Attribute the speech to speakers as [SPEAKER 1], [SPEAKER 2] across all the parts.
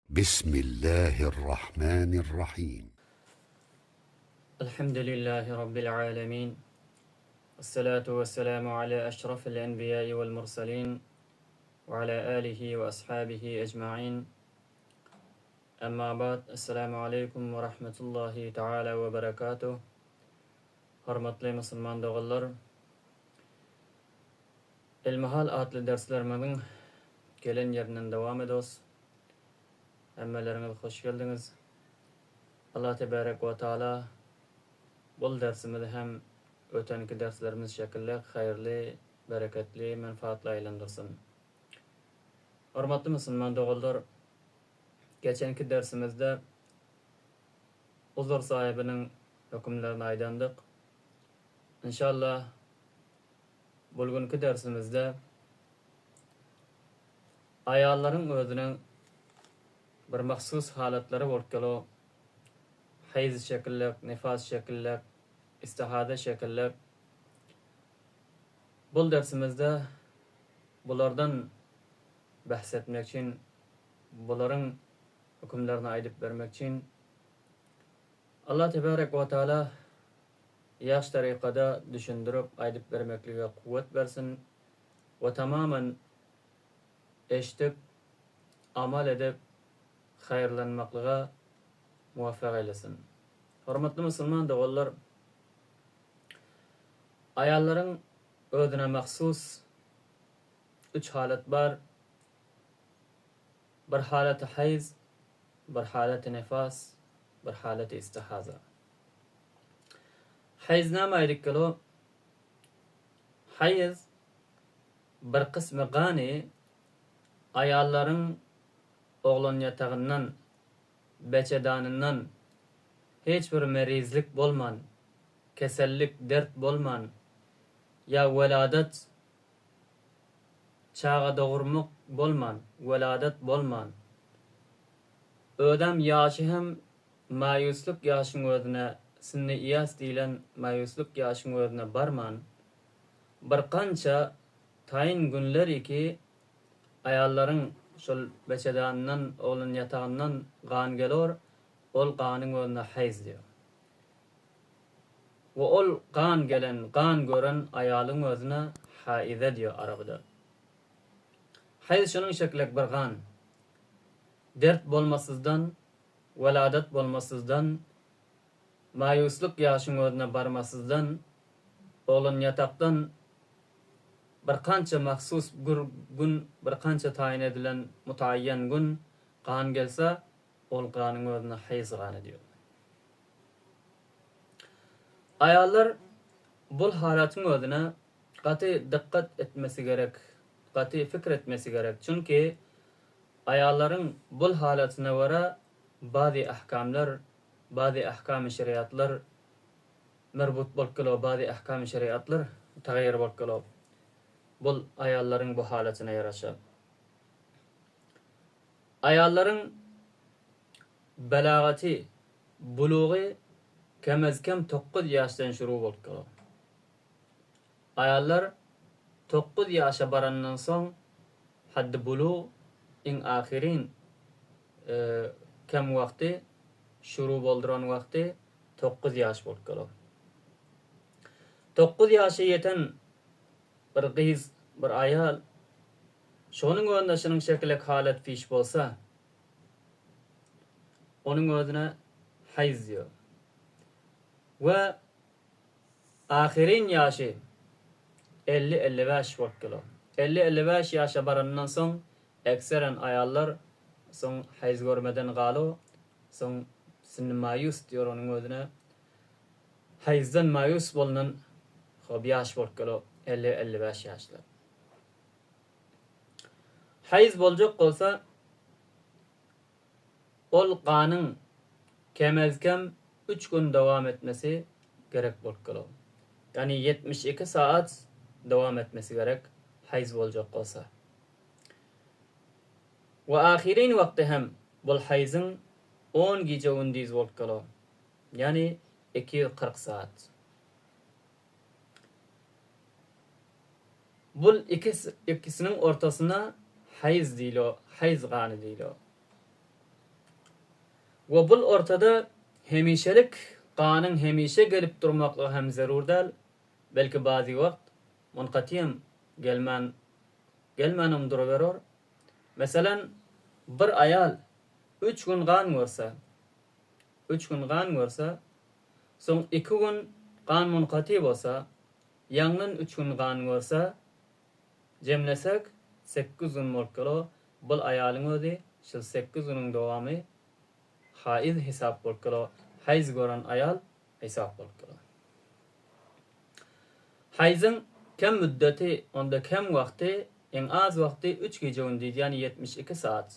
[SPEAKER 1] بسم الله الرحمن الرحيم.
[SPEAKER 2] الحمد لله رب العالمين، والصلاة والسلام على أشرف الأنبياء والمرسلين وعلى آله وأصحابه أجمعين. أما بعد، السلام عليكم ورحمة الله تعالى وبركاته. Hormatly Müslüman doğullar, Elmahal adlı derslerimizin gelen yerinden devam ediyoruz. Emmeleriniz hoş geldiniz. Allah Tebarek ve Teala bu dersimizi hem ötenki derslerimiz şekilde hayırlı, bereketli, menfaatli aylandırsın. Hormatly Müslüman doğullar, geçenki dersimizde uzur sahibinin hükümlerini aydandık. İnşallah bugünkü dersimizde ayalların özünün bir mahsus halatları borkalo, hayız şekillik, nifas şekillik, istihade şekillik. Bu dersimizde bulardan bahsetmek için, buların hükümlerini aydıp vermek için Allah Tebarek ve Teala yaş tarikada düşündürüp aydıp vermekliğe kuvvet versin ve tamamen eşitip, amal edip, hayırlanmaklığa muvaffak eylesin. Hormatly Müslüman doğullar, ayalların özüne mahsus 3 halat var. Bir halat hayz, bir halat nifas, bir halat istihaza. Hayz nama edikalo, hayz bir kısmı gani ayalların oğlan yatağından, beçedanından hiç bir merizlik bolman, kesellik, dert bolman, ya veladet çağa doğurmak bolman, veladet bolman. Ödem yaşı hem mayusluk yaşın özüne, sinni iyas dilen mayusluk yaşın özüne barman. Bir kança tayin günler ki ayalların şol beçedanından, oğlun yatağından gan gelor, ol ganın özüne hayz diyor. Ve ol gan gelen, gan gören ayalın özüne haize diyor Arabıda. Hayz şunun şekillik bir gan. Dert bolmasızdan, veladet bolmasızdan, mayusluk yaşın özüne barmasızdan, oğlun yataktan bir kança mahsus gün, bir kança tayin edilen mutayyen gün gan gelse, ol ganın özüne hayz ganı diyor. Ayallar bu halatın özüne katı dikkat etmesi gerek, katı fikir etmesi gerek. Çünkü ayalların bu halatına vara bazı ahkamlar, bazı ahkam-ı şeriatlar merbut bolkalo, bazı ahkam-ı şeriatlar tağyir bolkalo. Bu ayalların bu halatına yaraşa. Ayalların belagati, buluği kemezkem 9 yaştan şuru bolkalo. Ayallar 9 yaşa barandan son haddi buluğ in ahirin kem vakti şuru bolduran vakti 9 yaş bolkalo. 9 yaşı yeten bir kız, bir ayal şonun önünde şunun şekillik halat fiş bolsa onun özüne hayz diyor. Ve ahirin yaşı 50-55 bolkalo. 50-55 yaşa barandan son ekseren ayallar son hayz görmeden galı, son sinni mayus diyor onun özüne. Hayzdan mayus bolunan hob yaş bolkalo 50-55 yaşlar. Hayz boljak bolsa ol qanın kemezkem 3 gün devam etmesi gerek bolkalo. Yani 72 saat devam etmesi gerek hayz boljak bolsa. Ve ahirin vakti hem bol hayzın 10 gece undiz bolkalo. Yani 240 saat. Bu ikisinin ortasına hayz dilo, hayz ganı dilo. Ve bul ortada hemişelik qanın hemişe gelip durmaklığı hem zarur däl. Belki bazı vakt munkatiyem gelmenim duruveror. Meselen bir ayal 3 gün qan görse, 3 gün qan görse, soň 2 gün qan munkati bolsa, ýangyň 3 gün qan görse, jemlesek 8 gün bolkalo, bul ayalyň özi şol 8 günüň dowamy haiz hesap bolkalo, hayz gören ayal hesap bolkalo. Hayzyň kem müddeti, onda kem wagty, en az wagty 3 gece undid, yani 72 saat.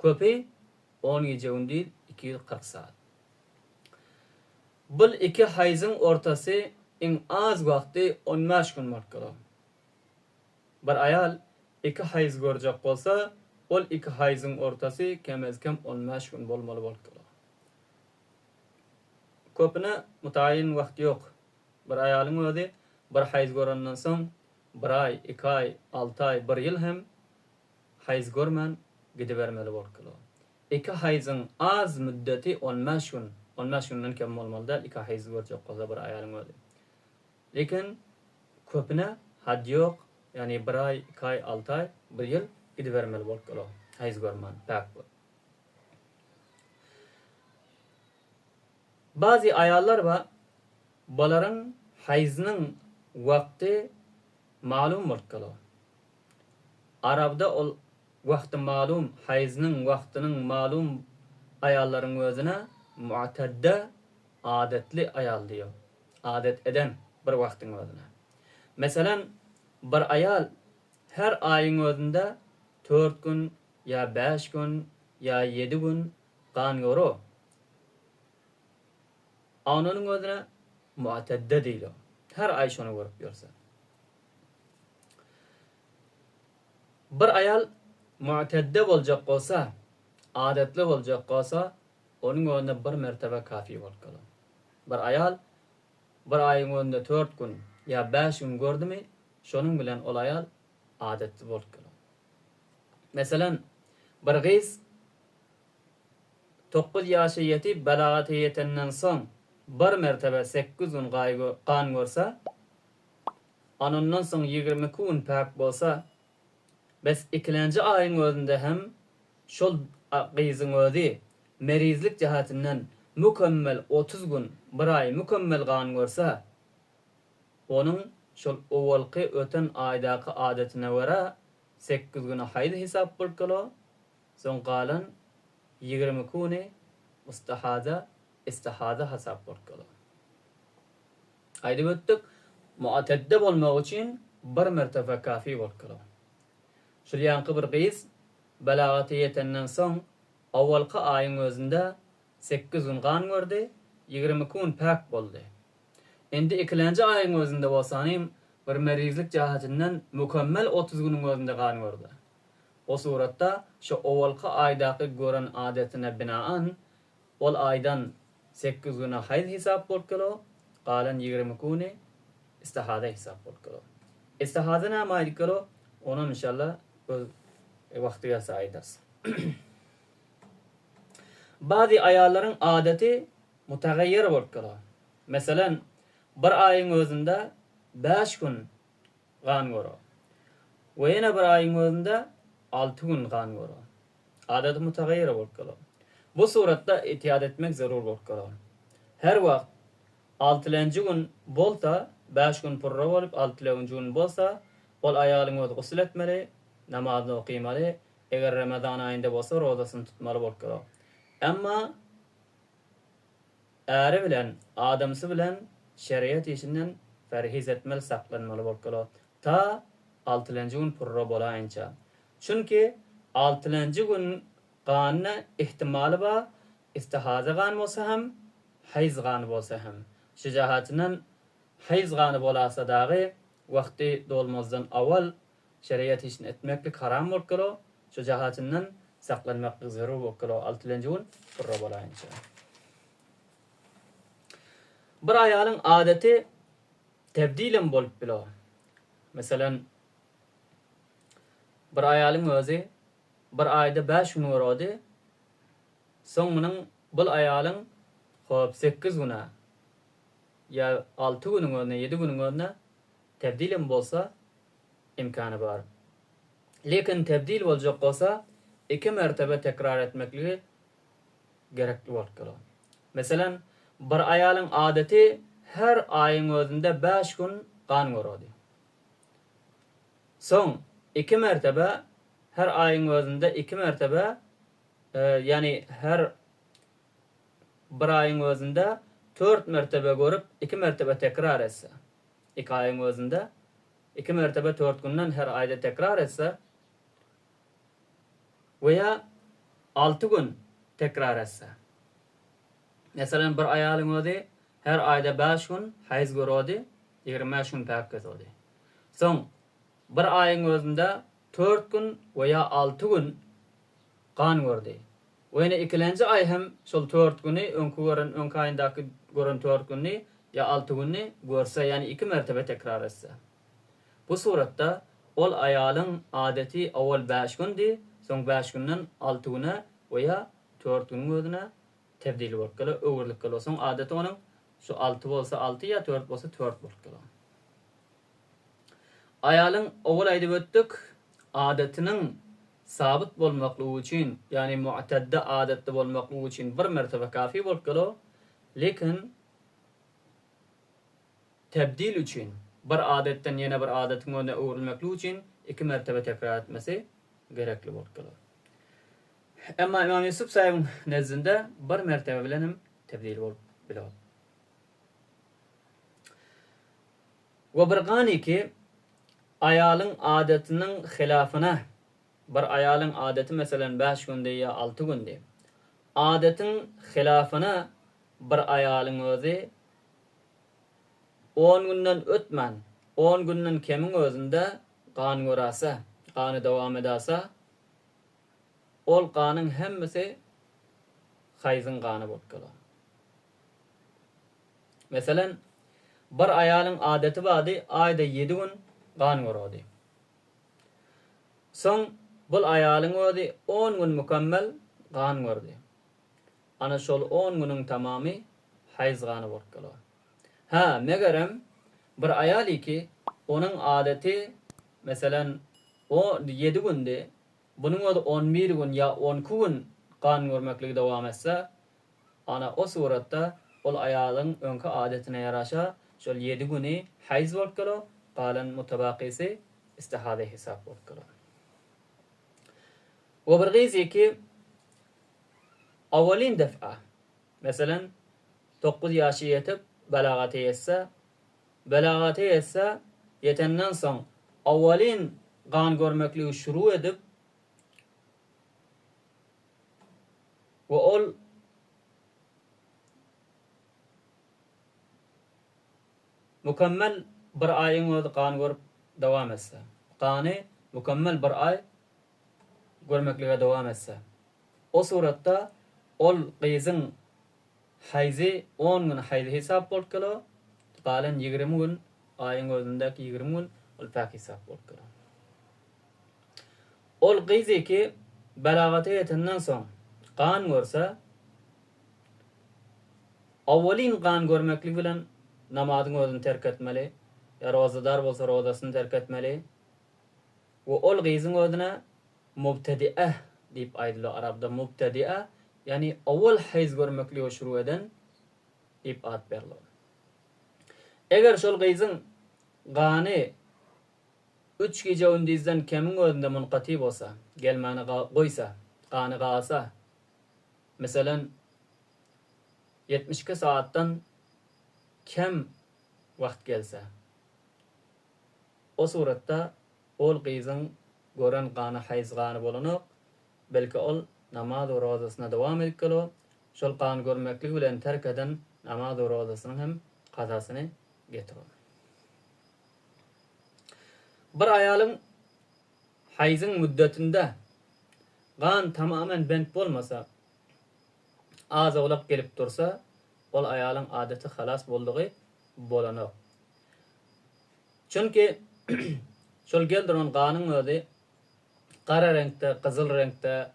[SPEAKER 2] Köpi 10 gece undid, 240 saat. Bul iki hayzyň ortasy en az wagty 15 gün bolkalo. Bir ayal 2 hayz görjek bolsa, ol 2 hayzyň ortasy kemez kem 15 gün bolmaly bolkalo. Köpüne mutayin wagt ýok. Bir ayalyň özi bir hayz görenden soň 1 ay, 2 ay, 6 ay, 1 ýyl hem hayz görmen gidibermeli bolkalo. 2 hayzyň az müddeti 15 gün. 15 günden kem bolmaly, 2 hayz görjek bolsa bir ayalyň özi. Lekin köpüne had ýok. Yani 1 ay, 2 ay, 6 ay, 1 ýyl gidibermeli bolkalo. Hayz görmen tak bol. Bazı ayallar var, balaryň hayzynyň wagty malum bolkalo. Arabda ol wagty malum, hayzynyň wagtynyň malum ayallaryň özüne mu'tadda, adetli ayal diýer. Adet eden bir wagtyň özüne. Meselen bir ayal her aýyň özünde 4 gün ya 5 gün ya 7 gün qan görür. Anonyň özüne mu'tadda diýilir. Her ay şonu görüp ýörse. Bir ayal mu'tadda boljak bolsa, adetli boljak bolsa, onuň özüne bir mertebe kafi bolmaly. Bir ayal bir aýyň özünde 4 gün ya 5 gün gördümi, şonuň bilen ol ayal adetli bolmaly. Meselen bir gyz 9 ýaşa ýetip balagaty ýetenden soň bir mertebe 8 gün qan görse, onundan soň 22 gün pak bolsa, bes ikilenji aýyň özünde hem şol gyzyň özi merizlik jehatinden mükemmel 30 gün, bir ay mükemmel qan görse, onun şol owalky öten aýdaky adetine göre 8 güne haýdy hesap bolkalo, soň galan 20 güni istihaza hesap bolkalo. Aýdyp ötdik, mu'tadda bolmak üçin bir mertebe kafi bolkalo. Şol ýanky bir gyz balagaty ýetenden soň awalky aýyň özünde 8 gün qan gördi, 20 gün pak boldy. Endi ikilenji aýyň özünde bolsanym bir merizlik jehatinden mükemmel 30 günüň özünde qan gördi. O suratda şu awalky aýdaky gören adetine binaen ol aýdan 8 güne haýd hesap bolkalo, galan 20 güni istihaza hesap bolkalo. Istihaza näme aýdykalo? Onu inşallah öz wagty gelse aýdars. Bazı ayallaryň adeti mutagayyir bolkalo. Meselen bir aýyň özünde 5 gün qan görür. We ýene bir aýyň özünde 6 gün qan görür. Adeti mutagayyir bolkalo. Bu suratda itiyad etmek zarur bolkalo. Her wagt 6-njy gün bolsa, 5 gün purra bolup 6-njy gün bolsa, ol aýalyň özi gusl etmeli, namazyny okuymaly, eger Ramazan aýynda bolsa rozasyny tutmaly bolkalo. Amma äri bilen, adamsy bilen şeriat işinden perhiz etmeli, saklanmaly bolkalo. Ta 6-njy gün purra bolaýynça. Çünki 6-njy gün qanyna ihtimali bar, istihaza qan bolsa hem, hayz qany bolsa hem. Şu jehatinden hayz qany bolasa dagy wagty dolmazdan awal şeriat işini etmeklik haram bolkalo. Şu jehatinden saklanmak zarur bolkalo. 6-njy gün purra bolaýynça. Bir aýalyň adeti tebdilen bolup biler. Meselen bir aýalyň özi bir aýda 5 gün görýärdi. Soň munyň bul ayalın hop 8 güne ya 6 günün önüne 7 günün önüne tebdilim bolsa imkanı var. Lekin tebdil boljak bolsa 2 mertebe tekrar etmekligi gerekli bolýar. Meselem bir aýalyň adeti her aýyň özünde 5 gün gan görýärdi. Soň 2 mertebe her aýyň özünde 2 mertebe yani her bir aýyň özünde 4 mertebe görüp 2 mertebe tekrar etse. 2 aýyň özünde 2 mertebe 4 günden her aýda tekrar etse veya 6 gün tekrar etse. Mesela bir aýalyň özi her aýda 5 gün hayz görýärdi, 25 gün päk geçýärdi. Soň bir aýyň özünde 4 gün veya 6 gün gan gördi. Wene ikilenji aý hem şol 4 güni öňkü aýyndaky gören 4 güni ya 6 güni görse, yani 2 mertebe tekrar etse. Bu suratda ol aýalyň adeti awal 5 gündi, soň 5 günden 6 güne veya 4 günün özüne tebdil bolýar, öwürlik bolýar. Soň adeti onuň şu 6 bolsa 6 ya 4 bolsa 4 bolýar. Aýalyň awal aýdyp ötdik, adetiniň sabit bolmaklygy üçin, yani mu'tadda adetde bolmaklygy üçin bir mertebe kafi bolýar. Lekin tebdil üçin bir adetten ýene bir adetiň önüne öwürülmekligi üçin 2 mertebe tekrar etmesi gerekli bolýar. Emma İmam Yusuf saýyň nezdinde bir mertebe bilenim tebdil bolup biler. Ve bir gani ki aýalyň adetiniň hilafyna bir aýalyň adeti meselen 5 günde ya 6 günde adetiň hilafyna bir aýalyň özi 10 günden ötmän 10 günden kemin özünde gan görasa, gany dowam edasa, ol ganyň hemmesi hayzyň gany bolýar. Meselen bir aýalyň adeti bardy, aýda 7 gün gan görýärdi. Soň bul aýalyň özi 10 gün mükemmel gan gördi. Ana şol 10 günüň tamamy hayz gany bolýar. Ha, megerem bir aýaly ki onuň adeti meselen o 7 günde, bunuň özi 11 gün ya 12 gün gan görmekligi dowam etse, ana o suratda ol aýalyň öňkü adetine ýaraşa şol 7 güni hayz bolýar, galan mutabaqysy istihade hesap bolýar. O bir gyzy ki awalin defa meselen 9 ýaşy ýetip belagaty ýetse ýetenden soň awalin gan görmekligi şuru edip we ol mükemmel bir aýyň özi gan görüp dowam etse, gany mükemmel bir aý görmeklige dowam etse, o suratda ol gyzyň hayzy 10 gün hayzy hesap bolýar, galan 20 gün aýyň özündäki 20 gün ol päk hesap bolýar. Ol gyzy ki belagaty ýetenden soň gan görse, awalin gan görmeklik bilen namazyň özüni terk etmeli, ya rozadar bolsa rozasyny terk etmeli. We ol gyzyň özüne mubtadi'e diýip aýdylýar Arabda. Mubtadi'e yani awal hayz görmekligi şuru eden diýip ad berilýär. Eger şol gyzyň gany 3 gece öndizden kemin özünde munqati bolsa, gelmäni goýsa, gany gasa, meselen 72 saatdan kem wagt gelse, o suratda ol gyzyň gören gany hayz gany bolanyk, belki ol namaz we rozasyna dowam edip şol gany görmeklik bilen terk eden namaz we rozasynyň hem kazasyny getirir. Bir aýalyň hayzyň müddetinde gan tamamen bent bolmasa, az olap gelip dursa, ol aýalyň adeti halas boldygy bolanyk. Çünki şol geldiren ganyň özi qara renkde, qyzyl renkde,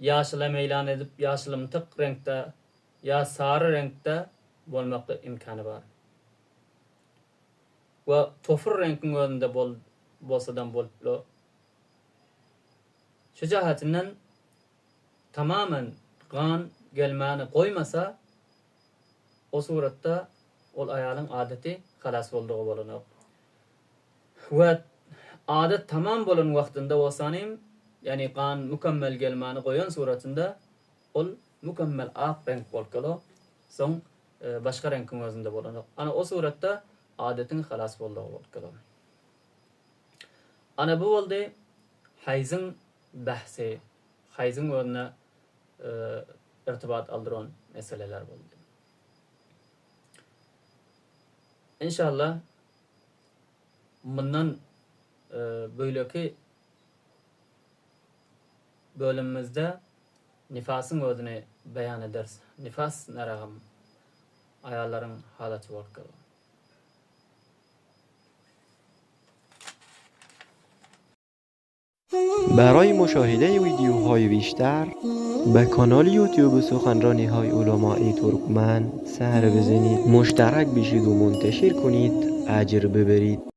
[SPEAKER 2] ýaşyla meýlan edip ýaşylymtyk renkde ya sarı renkte bolmakta imkanı var. Ve tofur renkin önünde bolsadan boluplo. Şu cihetinden tamamen kan gelmeni koymasa o suratta ol ayalın adeti halas bolduğu bolunu. Ve adet tamam bolun vaktinde olsanim, yani kan mükemmel gelmeni koyan suratında ol mükemmel ak renk bolkalo, son başka renkin özünde bolunu. Ana o suratta adetin halas bolduğu bolkalo. Ana bu oldu hayzın bahsi, hayzın önüne irtibat aldıran meseleler oldu. İnşallah bundan böyleki bölümümüzde nifasın özünü beyan ederiz. Nifas neragam ayarların halatı orkalı.
[SPEAKER 3] برای مشاهده ویدیوهای بیشتر به کانال یوتیوب سخنرانی های علمای ترکمن سر بزنید، مشترک بشید و منتشر کنید، اجر ببرید.